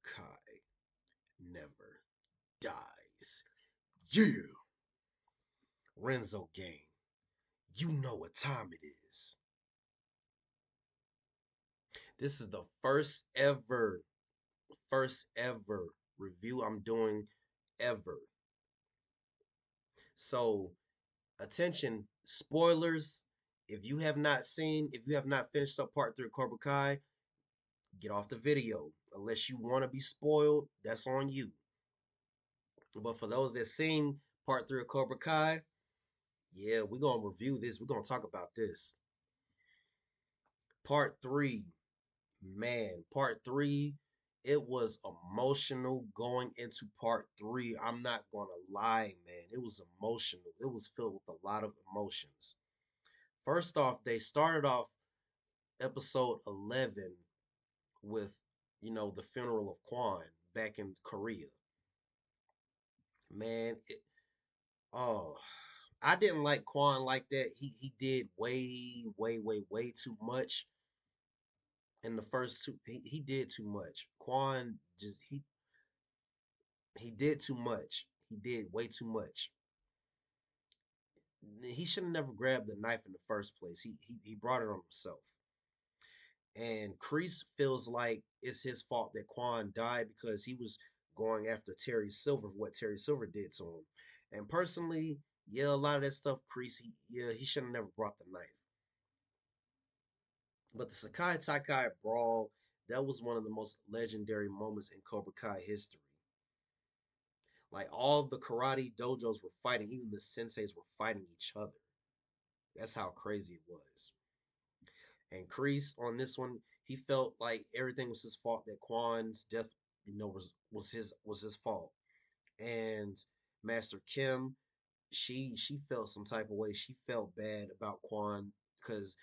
Kai never dies. Yeah, Renzo gang, you know what time it is. This is the first ever review I'm doing ever. So, attention, spoilers. If you have not finished up part 3 of Cobra Kai, get off the video. Unless you want to be spoiled, that's on you. But for those that seen part 3 of Cobra Kai, yeah, we're gonna review this. We're gonna talk about this. Part 3, man, part 3, it was emotional going into part 3. I'm not gonna lie, man. It was emotional. It was filled with a lot of emotions. First off, they started off episode 11 with, the funeral of Kwan back in Korea. Man, oh, I didn't like Kwan like that. He did way, way, way, way too much in the first two. He did too much. Kwan just he did too much. He did way too much. He should have never grabbed the knife in the first place. He brought it on himself. And Kreese feels like it's his fault that Quan died because he was going after Terry Silver for what Terry Silver did to him. And personally, yeah, a lot of that stuff, Kreese, he should have never brought the knife. But the Sakai Takai brawl, that was one of the most legendary moments in Cobra Kai history. Like all the karate dojos were fighting, even the senseis were fighting each other. That's how crazy it was. And Kreese on this one, he felt like everything was his fault. That Quan's death, was his fault. And Master Kim, she felt some type of way. She felt bad about Quan because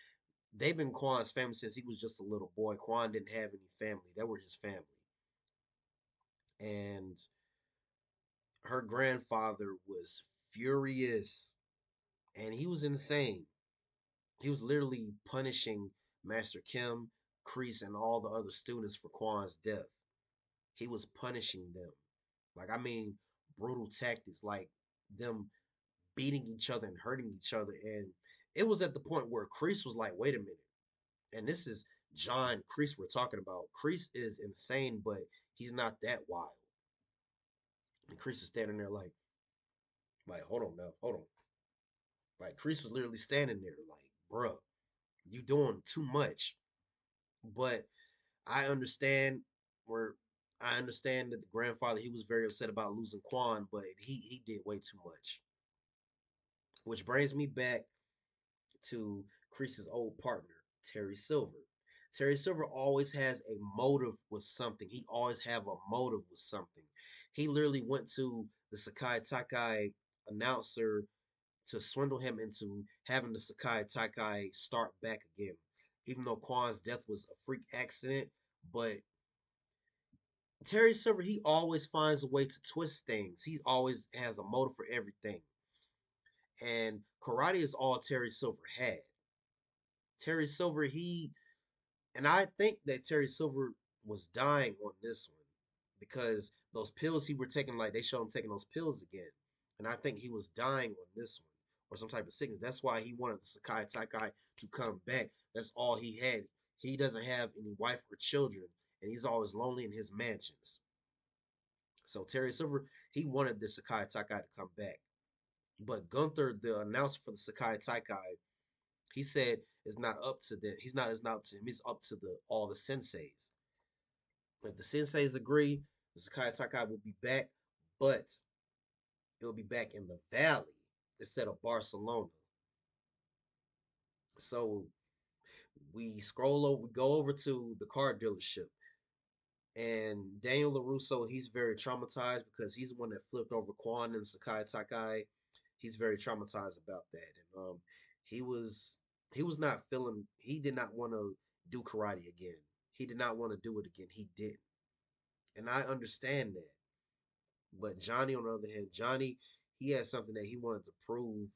they've been Quan's family since he was just a little boy. Quan didn't have any family; they were his family. And her grandfather was furious, and he was insane. He was literally punishing Master Kim, Kreese, and all the other students for Quan's death. He was punishing them. Like, I mean, brutal tactics, like them beating each other and hurting each other. And it was at the point where Kreese was like, wait a minute. And this is John Kreese we're talking about. Kreese is insane, but he's not that wild. And Kreese is standing there like, hold on now, hold on. Like, Kreese was literally standing there like, bruh, you doing too much. But I understand where I understand that the grandfather he was very upset about losing Quan, but he did way too much. Which brings me back to Kreese's old partner, Terry Silver. Terry Silver always has a motive with something. He always have a motive with something. He literally went to the Sakai Takai announcer to swindle him into having the Sakai Takai start back again. Even though Quan's death was a freak accident, but Terry Silver, he always finds a way to twist things. He always has a motive for everything. And karate is all Terry Silver had. Terry Silver, and I think that Terry Silver was dying on this one because those pills he were taking, like they showed him taking those pills again. And I think he was dying on this one or some type of sickness. That's why he wanted the Sakai Takai to come back. That's all he had. He doesn't have any wife or children, and he's always lonely in his mansions. So Terry Silver, he wanted the Sakai Takai to come back. But Gunther, the announcer for the Sakai Takai, he said it's not up to them. It's not up to him. It's up to the all the senseis. If the senseis agree, the Sakai Takai will be back, but it will be back in the valley instead of Barcelona. So we go over to the car dealership. And Daniel LaRusso, he's very traumatized because he's the one that flipped over Quan and Sakai Takai. He's very traumatized about that. And he was he was not feeling he did not want to do karate again. He did not want to do it again. He did. And I understand that. But Johnny, on the other hand, Johnny, he had something that he wanted to prove.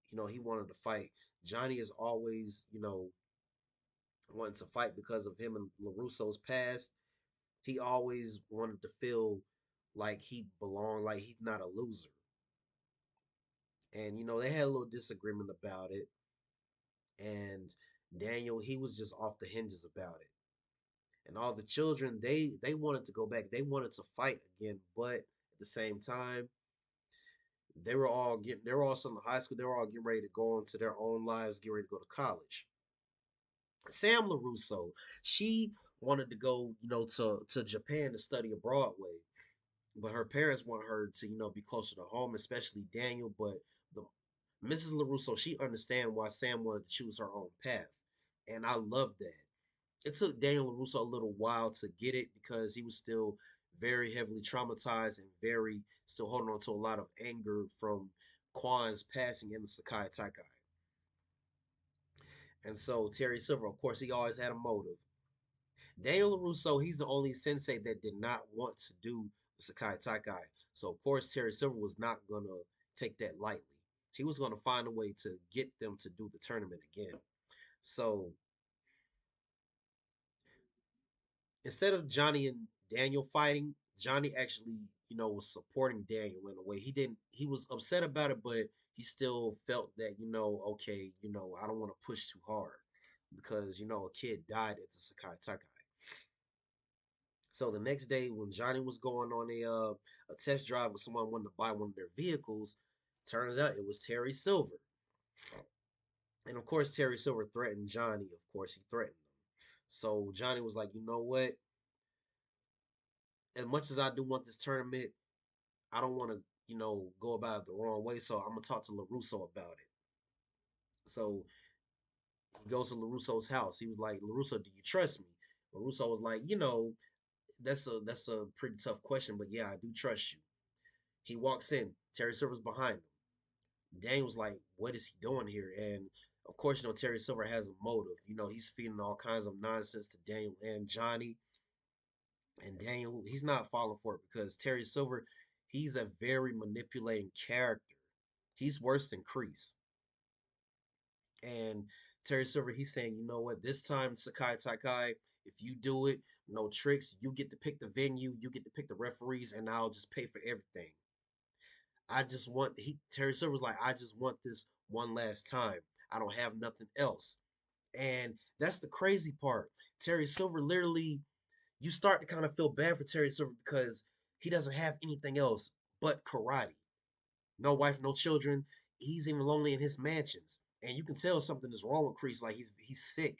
He wanted to fight. Johnny is always, wanting to fight because of him and LaRusso's past. He always wanted to feel like he belonged, like he's not a loser. And they had a little disagreement about it. And Daniel, he was just off the hinges about it. And all the children, they wanted to go back. They wanted to fight again, but at the same time, they were all still in high school. They were all getting ready to go into their own lives, get ready to go to college. Sam LaRusso, she wanted to go, to Japan to study abroad way, but her parents want her to, be closer to home, especially Daniel. But the Mrs. LaRusso, she understand why Sam wanted to choose her own path, and I love that. It took Daniel LaRusso a little while to get it because he was still very heavily traumatized and very still holding on to a lot of anger from Quan's passing in the Sakai Taikai. And so Terry Silver, of course, he always had a motive. Daniel LaRusso, he's the only sensei that did not want to do the Sakai Taikai. So of course Terry Silver was not gonna take that lightly. He was gonna find a way to get them to do the tournament again. So instead of Johnny and Daniel fighting, Johnny actually, was supporting Daniel in a way. He was upset about it, but he still felt that, okay, I don't want to push too hard because, a kid died at the Sakai Takai. So the next day, when Johnny was going on a test drive with someone wanting to buy one of their vehicles, turns out it was Terry Silver. And of course, Terry Silver threatened Johnny. Of course, he threatened him. So Johnny was like, you know what? As much as I do want this tournament, I don't want to, go about it the wrong way. So I'm gonna talk to Larusso about it. So he goes to Larusso's house. He was like, Larusso, do you trust me? Larusso was like, that's a pretty tough question, but yeah, I do trust you. He walks in. Terry Silver's behind him. Daniel's like, what is he doing here? And of course, Terry Silver has a motive. He's feeding all kinds of nonsense to Daniel and Johnny. And Daniel, he's not falling for it because Terry Silver, he's a very manipulating character. He's worse than Kreese. And Terry Silver, he's saying, you know what, this time, Sakai Takai, if you do it, no tricks, you get to pick the venue, you get to pick the referees, and I'll just pay for everything. Terry Silver's like, I just want this one last time. I don't have nothing else. And that's the crazy part. Terry Silver literally, you start to kind of feel bad for Terry Silver because he doesn't have anything else but karate. No wife, no children. He's even lonely in his mansions. And you can tell something is wrong with Kreese, like he's sick.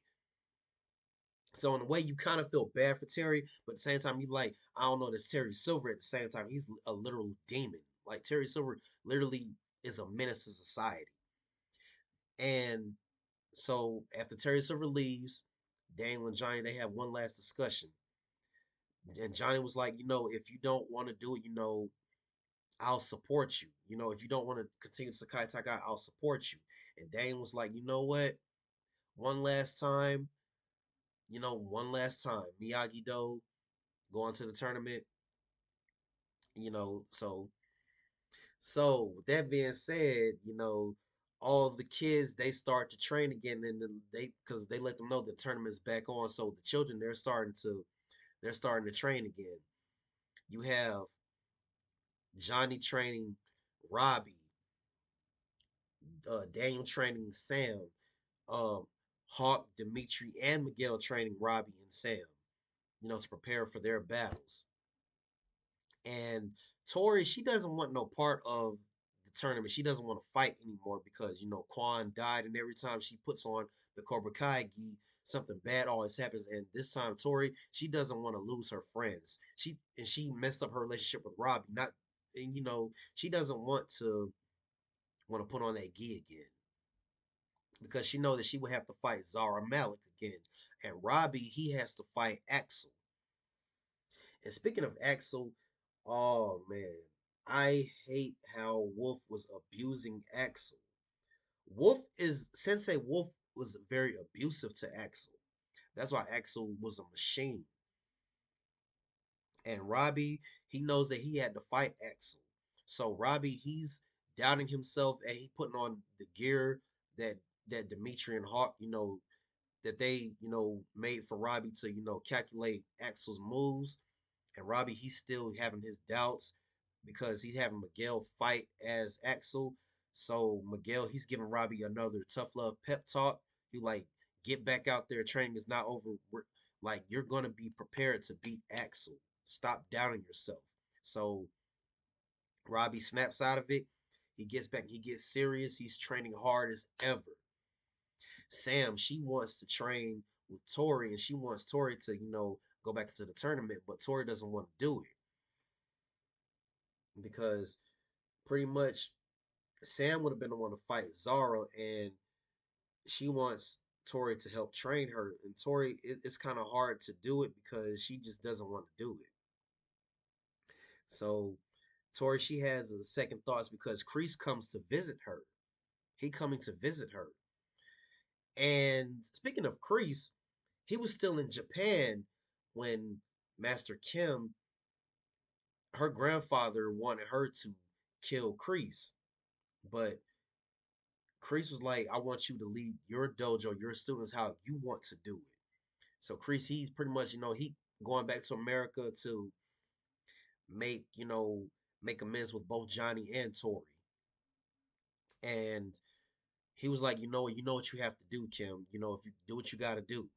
So in a way, you kind of feel bad for Terry, but at the same time, you like, I don't know, this Terry Silver. At the same time, he's a literal demon. Like Terry Silver literally is a menace to society. And so after Terry Silver leaves, Daniel and Johnny, they have one last discussion. And Johnny was like, if you don't want to do it, I'll support you. If you don't want to continue Sakai Takai, I'll support you. And Daniel was like, you know what? One last time, one last time. Miyagi Do going to the tournament, so with that being said, all the kids they start to train again, and then because they let them know the tournament's back on. So the children they're starting to train again. You have Johnny training Robbie, Daniel training Sam, um, Hawk, Dimitri, and Miguel training Robbie and Sam. To prepare for their battles. And Tori, she doesn't want no part of the tournament. She doesn't want to fight anymore because Quan died, and every time she puts on the Cobra Kai gi, something bad always happens. And this time, Tori, she doesn't want to lose her friends. She messed up her relationship with Robbie. Not and she doesn't want to put on that gi again because she know that she would have to fight Zara Malik again, and Robbie he has to fight Axel. And speaking of Axel, oh man, I hate how Wolf was abusing Axel. Sensei Wolf was very abusive to Axel. That's why Axel was a machine. And Robbie, he knows that he had to fight Axel. So Robbie, he's doubting himself and he putting on the gear that Dimitri and Hawk, that they, made for Robbie to, calculate Axel's moves. And Robbie, he's still having his doubts because he's having Miguel fight as Axel. So Miguel, he's giving Robbie another tough love pep talk. He like, get back out there. Training is not over. Like, you're gonna be prepared to beat Axel. Stop doubting yourself. So Robbie snaps out of it. He gets back. He gets serious. He's training hard as ever. Sam, she wants to train with Tori, and she wants Tori to, go back into the tournament, but Tori doesn't want to do it because pretty much Sam would have been the one to fight Zara, and she wants Tori to help train her. And Tori, it's kind of hard to do it because she just doesn't want to do it. So Tori, she has a second thoughts because Kreese comes to visit her. He coming to visit her. And speaking of Kreese, he was still in Japan when Master Kim, her grandfather, wanted her to kill Kreese. But Kreese was like, I want you to lead your dojo, your students, how you want to do it. So Kreese, he's pretty much, he going back to America to make, make amends with both Johnny and Tori. And he was like, you know what you have to do, Kim. If you do what you got to do.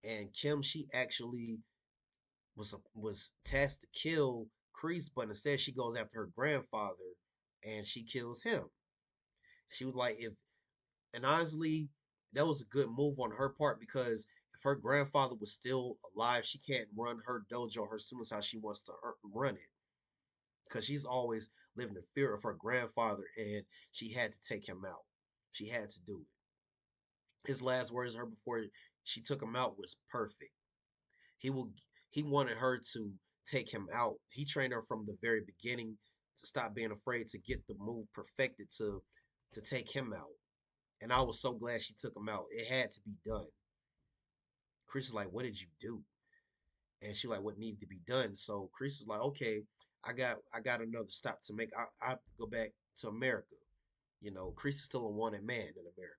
And Kim, she actually was tasked to kill Kreese, but instead she goes after her grandfather and she kills him. She was like, and honestly, that was a good move on her part because if her grandfather was still alive, she can't run her dojo, her students how she wants to run it because she's always living in fear of her grandfather, and she had to take him out. She had to do it. His last words to her before she took him out was perfect. He will. He wanted her to take him out. He trained her from the very beginning to stop being afraid, to get the move perfected to take him out. And I was so glad she took him out. It had to be done. Chris was like, "What did you do?" And she like, "What needed to be done?" So Chris was like, "Okay, I got another stop to make. I have to go back to America. Chris is still a wanted man in America."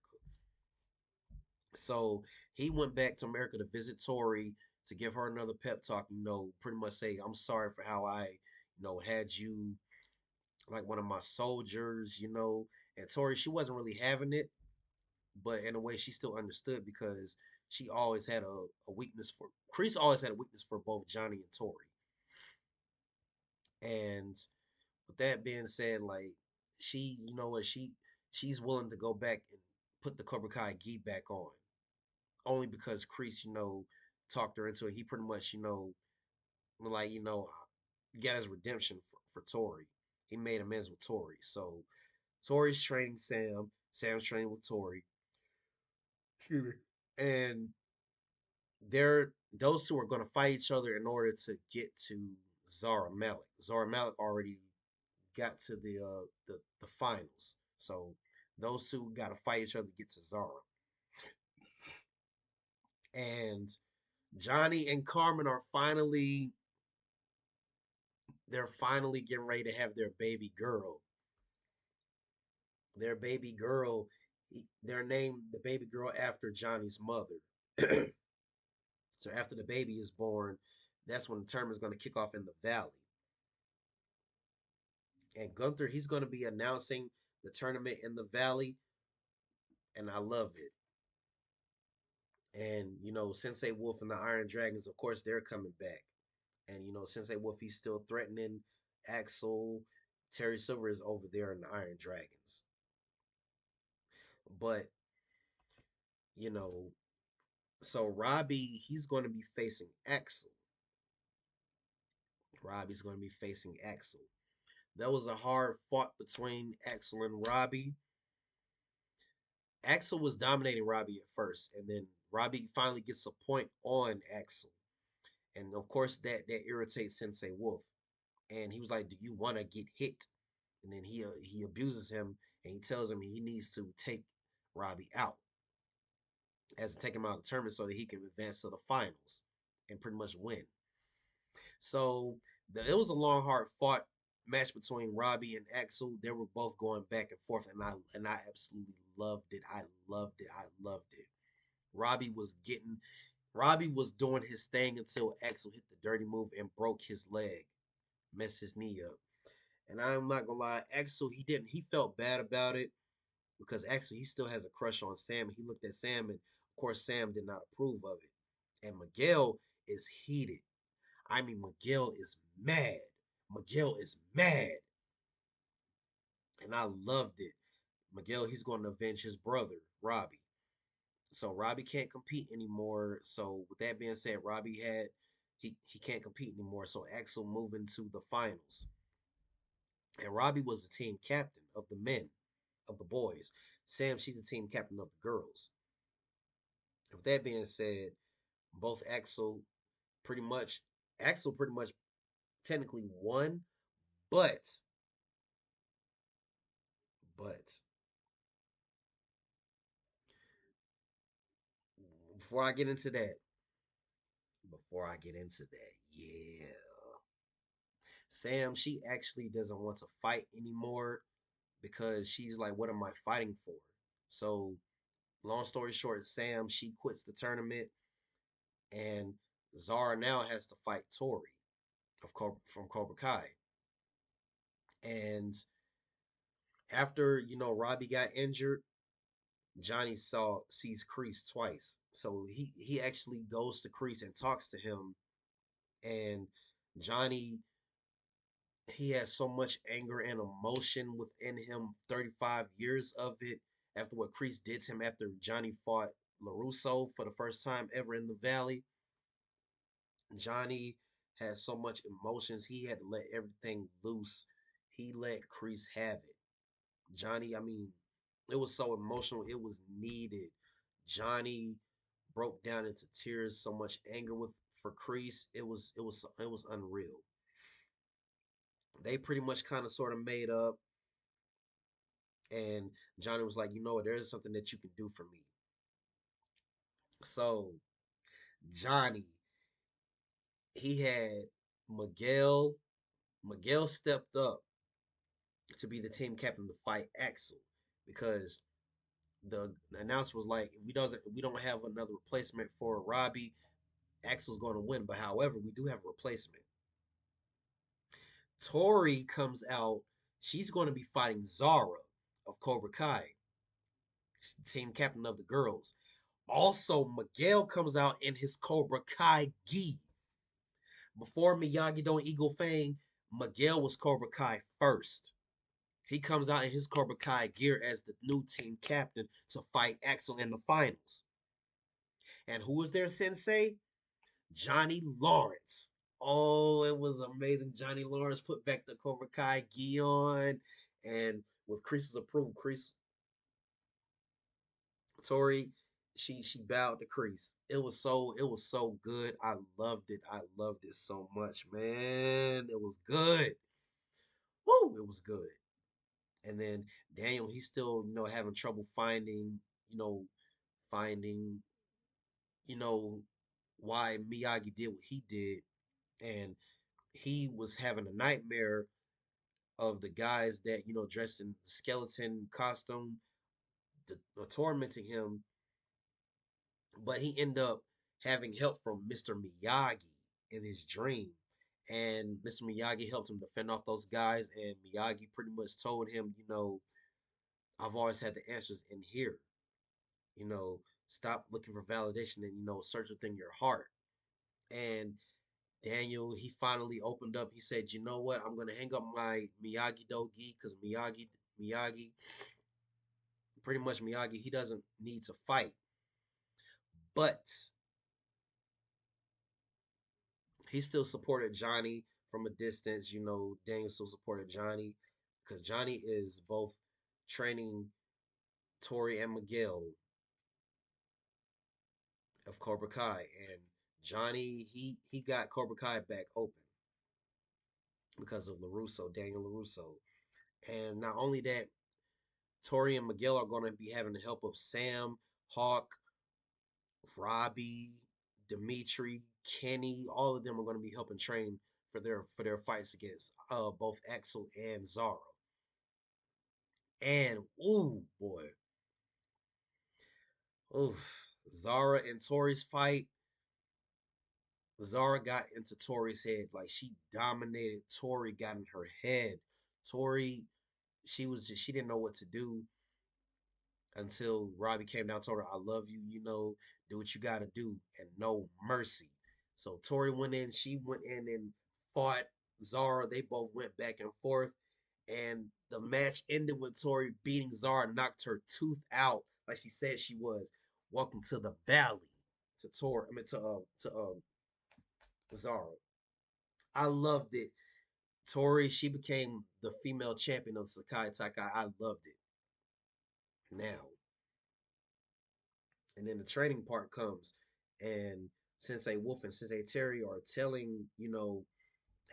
So he went back to America to visit Tori to give her another pep talk. Pretty much say, "I'm sorry for how I, had you like one of my soldiers." And Tori, she wasn't really having it, but in a way she still understood because she always had a weakness for Kreese always had a weakness for both Johnny and Tori. And with that being said, like, she, what, she's willing to go back and put the Cobra Kai gi back on. Only because Kreese, talked her into it. He pretty much, like, got his redemption for Tori. He made amends with Tori. So Tori's training Sam. Sam's training with Tori. Excuse me. And those two are going to fight each other in order to get to Zara Malik. Zara Malik already got to the finals, so those two got to fight each other to get to Zara. And Johnny and Carmen are finally getting ready to have their baby girl. Their baby girl, they're named the baby girl after Johnny's mother. So after the baby is born, that's when the tournament is going to kick off in the valley. And Gunther, he's going to be announcing the tournament in the Valley, and I love it. And Sensei Wolf and the Iron Dragons, of course, they're coming back. And Sensei Wolf, he's still threatening Axel. Terry Silver is over there in the Iron Dragons. But you know, so Robbie, he's going to be facing Axel. Robbie's going to be facing Axel. That was a hard fought between Axel and Robbie. Axel was dominating Robbie at first, and then Robbie finally gets a point on Axel, and of course that irritates Sensei Wolf, and he was like, "Do you want to get hit?" And then he abuses him, and he tells him he needs to take Robbie out, as to take him out of the tournament so that he can advance to the finals and pretty much win. So it was a long, hard fought match between Robbie and Axel. They were both going back and forth, and I absolutely loved it. I loved it. I loved it. Robbie was getting Robbie was doing his thing until Axel hit the dirty move and broke his leg, messed his knee up. And I'm not gonna lie, Axel he felt bad about it because Axel he still has a crush on Sam. He looked at Sam and of course Sam did not approve of it. And Miguel is heated. I mean Miguel is mad. Miguel is mad. And I loved it. Miguel, he's going to avenge his brother, Robbie. So Robbie can't compete anymore. So with that being said, he can't compete anymore. So Axel moving to the finals. And Robbie was the team captain of the men, of the boys. Sam, she's the team captain of the girls. And with that being said, both pretty much Axel pretty much technically won, but but before I get into that, yeah. Sam, she actually doesn't want to fight anymore because she's like, what am I fighting for? So, long story short, Sam, she quits the tournament and Zara now has to fight Tori from Cobra Kai. And after, Robbie got injured, Johnny sees Kreese twice. So he actually goes to Kreese and talks to him. And Johnny, he has so much anger and emotion within him, 35 years of it, after what Kreese did to him after Johnny fought LaRusso for the first time ever in the Valley. Johnny has so much emotions, he had to let everything loose. He let Kreese have it. Johnny, I mean, it was so emotional, it was needed. Johnny broke down into tears, so much anger with for Kreese. It was unreal. They pretty much kind of sort of made up. And Johnny was like, you know what, there is something that you can do for me. So Johnny, he had Miguel. Miguel stepped up to be the team captain to fight Axel because the announcer was like, if we don't have another replacement for Robbie, Axel's going to win. But however, we do have a replacement. Tori comes out. She's going to be fighting Zara of Cobra Kai, team captain of the girls. Also, Miguel comes out in his Cobra Kai gi. Before Miyagi Do Eagle Fang, Miguel was Cobra Kai first. He comes out in his Cobra Kai gear as the new team captain to fight Axel in the finals. And who was their sensei? Johnny Lawrence. Oh, it was amazing. Johnny Lawrence put back the Cobra Kai gi on, and with Kreese's approval, Kreese Tori, she bowed to Kreese. It was so good. I loved it. I loved it so much, man. It was good. Woo, it was good. And then Daniel, he's still, having trouble you know, finding, you know, why Miyagi did what he did. And he was having a nightmare of the guys that, dressed in the skeleton costume, tormenting him. But he ended up having help from Mr. Miyagi in his dream. And Mr. Miyagi helped him defend off those guys. And Miyagi pretty much told him, I've always had the answers in here. You know, stop looking for validation and, search within your heart. And Daniel, he finally opened up. He said, you know what? I'm going to hang up my Miyagi Dogi because Miyagi, pretty much Miyagi, he doesn't need to fight. But he still supported Johnny from a distance. Daniel still supported Johnny because Johnny is both training Tori and Miguel of Cobra Kai, and Johnny he got Cobra Kai back open because of LaRusso, Daniel LaRusso. And not only that, Tori and Miguel are going to be having the help of Sam, Hawk, Robbie, Dimitri, Kenny. All of them are going to be helping train for their fights against both Axel and Zara. And ooh boy, ooh, Zara and Tori's fight. Zara got into Tori's head. Like she dominated. Tori got in her head. Tori, she didn't know what to do until Robbie came down, told her, I love you, do what you gotta do, and no mercy. So Tori went in, she went in and fought Zara. They both went back and forth. And the match ended with Tori beating Zara, knocked her tooth out, like she said she was. Welcome to the valley. To Tori, I mean to Zara. I loved it. Tori, she became the female champion of Sakai Takai. I loved it. Now, and then the training part comes, and Sensei Wolf and Sensei Terry are telling,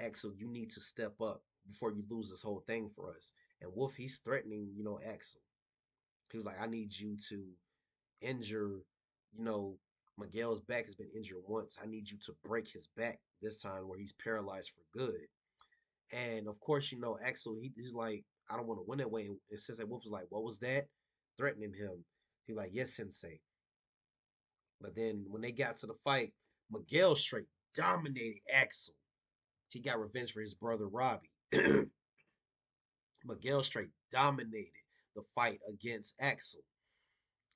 Axel, you need to step up before you lose this whole thing for us. And Wolf, he's threatening, Axel. He was like, I need you to injure, you know, Miguel's back has been injured once. I need you to break his back this time where he's paralyzed for good. And of course, Axel, he's like, I don't want to win that way. And Sensei Wolf was like, what was that? Threatening him. He's like, yes, Sensei. But then when they got to the fight, Miguel straight dominated Axel. He got revenge for his brother Robbie. Miguel straight dominated the fight against Axel.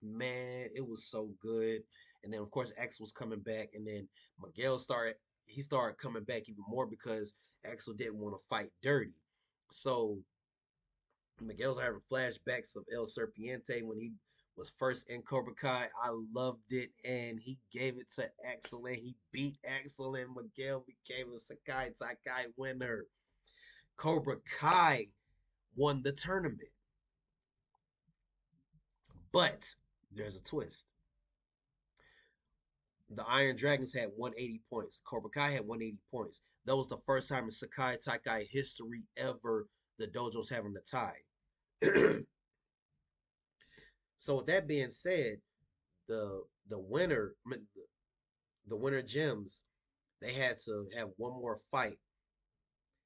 Man, it was so good. And then of course Axel was coming back, and then Miguel started coming back even more because Axel didn't want to fight dirty. So Miguel's having flashbacks of El Serpiente when he was first in Cobra Kai. I loved it, and he gave it to Axel, and he beat Axel, and Miguel became a Sakai Takai winner. Cobra Kai won the tournament, but there's a twist. The Iron Dragons had 180 points. Cobra Kai had 180 points. That was the first time in Sakai Takai history ever the dojos having a tie. So with that being said, the winner, I mean, the winner gems, they had to have one more fight.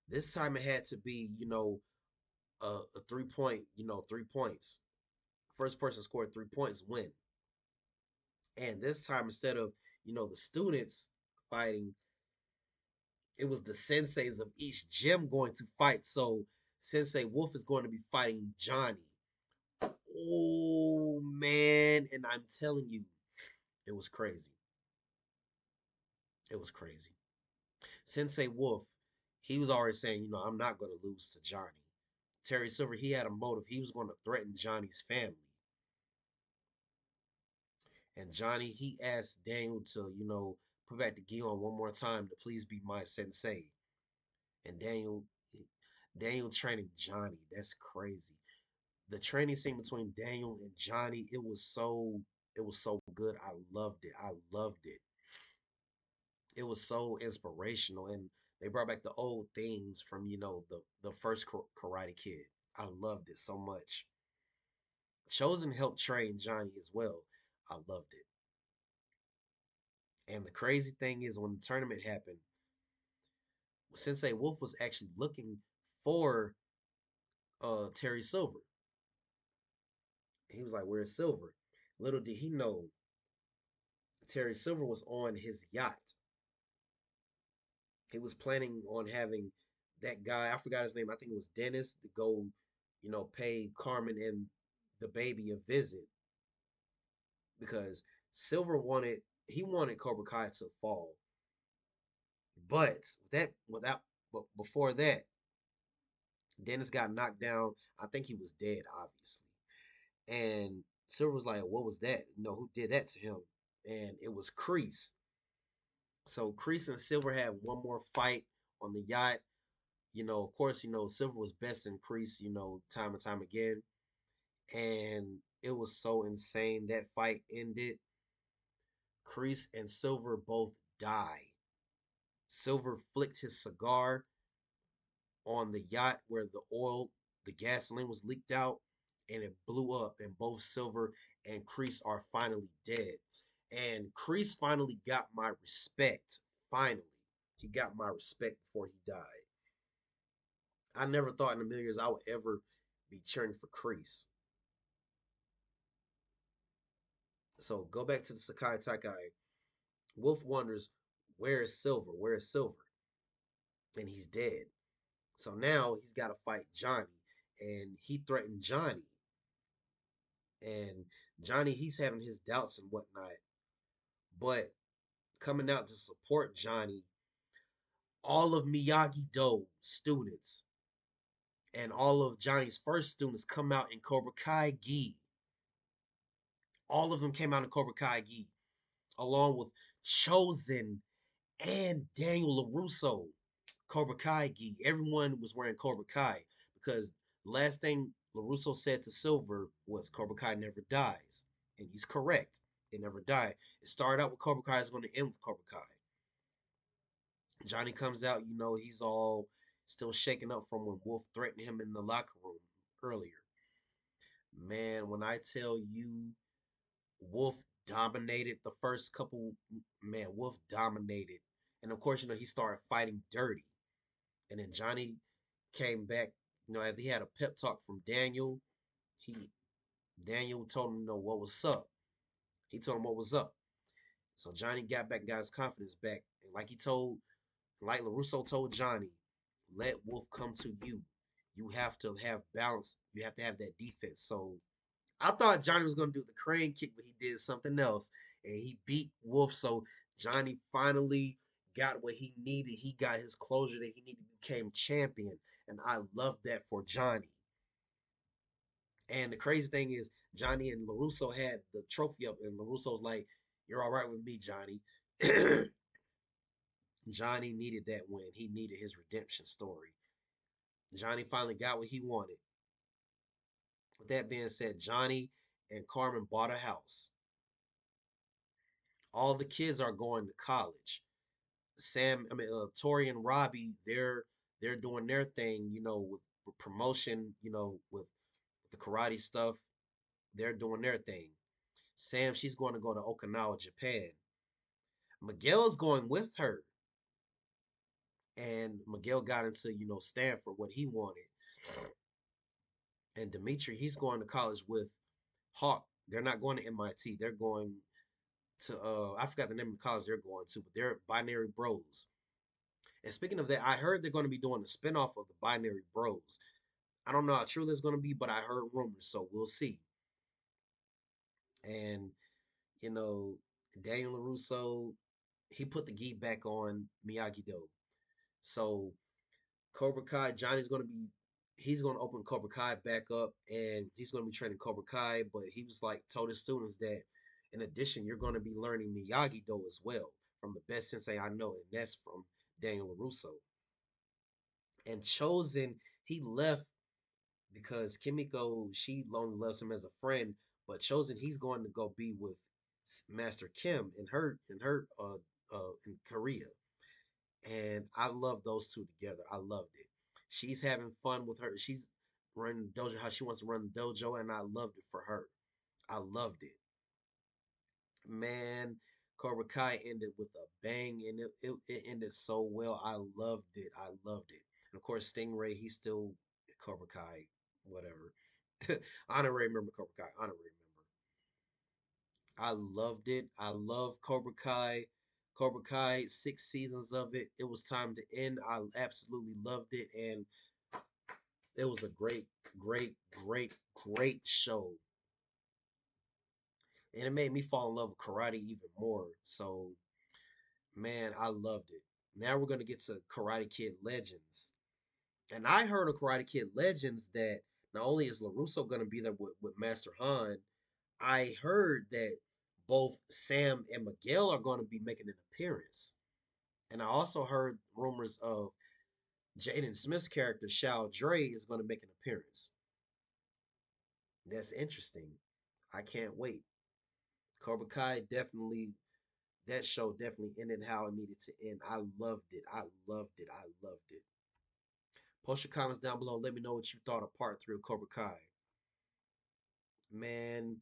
This time it had to be, a 3 point, 3 points. First person scored 3 points win. And this time instead of, the students fighting, it was the senseis of each gym going to fight. So Sensei Wolf is going to be fighting Johnny. Oh man, and I'm telling you, it was crazy. It was crazy. Sensei Wolf, he was already saying, I'm not going to lose to Johnny. Terry Silver, he had a motive. He was going to threaten Johnny's family. And Johnny, he asked Daniel to, put back the gi on one more time to please be my sensei. And Daniel training Johnny, that's crazy. The training scene between Daniel and Johnny, it was so good. I loved it. I loved it. It was so inspirational, and they brought back the old things from the first Karate Kid. I loved it so much. Chosen helped train Johnny as well. I loved it. And the crazy thing is, when the tournament happened, Sensei Wolf was actually looking for Terry Silver. He was like, "Where's Silver?" Little did he know, Terry Silver was on his yacht. He was planning on having that guy, I forgot his name, I think it was Dennis, to go, pay Carmen and the baby a visit because Silver wanted Cobra Kai to fall. But but before that, Dennis got knocked down. I think he was dead, obviously. And Silver was like, "What was that? Who did that to him?" And it was Kreese. So Kreese and Silver had one more fight on the yacht. Of course, Silver was best in Kreese, time and time again. And it was so insane. That fight ended. Kreese and Silver both died. Silver flicked his cigar on the yacht where the gasoline was leaked out, and it blew up. And both Silver and Kreese are finally dead. And Kreese finally got my respect. Finally, he got my respect before he died. I never thought in a million years I would ever be cheering for Kreese. So go back to the Sakai Takai. Wolf wonders Where is Silver? Where is Silver? And he's dead. So now he's got to fight Johnny, and he threatened Johnny, and Johnny he's having his doubts and whatnot, but coming out to support Johnny, all of Miyagi Do students and all of Johnny's first students come out in Cobra Kai gi. All of them came out in Cobra Kai gi, along with Chosen and Daniel LaRusso. Cobra Kai gi. Everyone was wearing Cobra Kai because the last thing LaRusso said to Silver was Cobra Kai never dies. And he's correct. It never died. It started out with Cobra Kai, it's going to end with Cobra Kai. Johnny comes out, he's all still shaken up from when Wolf threatened him in the locker room earlier. Man, when I tell you Wolf dominated the first couple, man, Wolf dominated. And of course, he started fighting dirty. And then Johnny came back, after he had a pep talk from Daniel, he Daniel told him, what was up. He told him what was up. So Johnny got back and got his confidence back. And like LaRusso told Johnny, let Wolf come to you. You have to have balance. You have to have that defense. So I thought Johnny was going to do the crane kick, but he did something else. And he beat Wolf. So Johnny finally got what he needed. He got his closure that he needed, became champion. And I love that for Johnny. And the crazy thing is, Johnny and LaRusso had the trophy up, and LaRusso's like, "You're all right with me, Johnny." Johnny needed that win. He needed his redemption story. Johnny finally got what he wanted. With that being said, Johnny and Carmen bought a house. All the kids are going to college. Tori and Robbie, they're doing their thing, with promotion, with the karate stuff. They're doing their thing. Sam, she's going to go to Okinawa, Japan. Miguel's going with her, and Miguel got into Stanford, what he wanted, and Dimitri, he's going to college with Hawk. They're not going to MIT. They're going to I forgot the name of the college they're going to, but they're Binary Bros. And speaking of that, I heard they're going to be doing a spinoff of the Binary Bros. I don't know how true that's going to be, but I heard rumors, so we'll see. And you know, Daniel LaRusso, he put the gi back on Miyagi Do. So Cobra Kai, Johnny's gonna be he's gonna open Cobra Kai back up and he's gonna be training Cobra Kai, but he was like told his students that in addition, you're gonna be learning Miyagi Do as well from the best sensei I know, and that's from Daniel LaRusso. And Chosen, he left because Kimiko, she only loves him as a friend, but Chosen, he's going to go be with Master Kim in Korea. And I love those two together. I loved it. She's having fun with her. She's running the dojo how she wants to run the dojo, and I loved it for her. I loved it. Man, Cobra Kai ended with a bang, and it ended so well. I loved it. I loved it. And of course, Stingray, he's still Cobra Kai, whatever. Honorary member Cobra Kai. Honorary member. I loved it. I love Cobra Kai. Cobra Kai, 6 seasons of it. It was time to end. I absolutely loved it. And it was a great, great, great, great show. And it made me fall in love with karate even more. So, man, I loved it. Now we're going to get to Karate Kid Legends. And I heard of Karate Kid Legends that not only is LaRusso going to be there with Master Han, I heard that both Sam and Miguel are going to be making an appearance. And I also heard rumors of Jaden Smith's character, Shao Dre, is going to make an appearance. That's interesting. I can't wait. Cobra Kai definitely, that show definitely ended how it needed to end. I loved it. I loved it. I loved it. Post your comments down below. Let me know what you thought of part 3 of Cobra Kai. Man,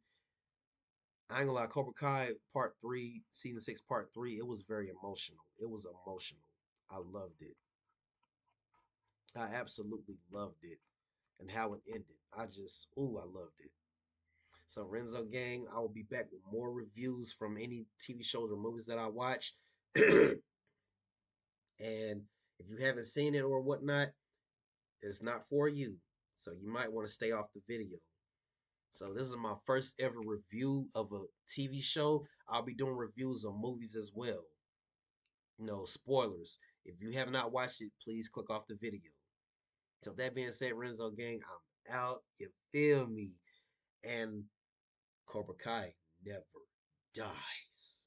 I ain't gonna lie, Cobra Kai part 3, season 6, part 3, it was very emotional. It was emotional. I loved it. I absolutely loved it. And how it ended. I loved it. So Renzo Gang, I will be back with more reviews from any TV shows or movies that I watch. And if you haven't seen it or whatnot, it's not for you. So you might want to stay off the video. So this is my first ever review of a TV show. I'll be doing reviews on movies as well. No spoilers. If you have not watched it, please click off the video. So that being said, Renzo gang, I'm out. You feel me? And Cobra Kai never dies.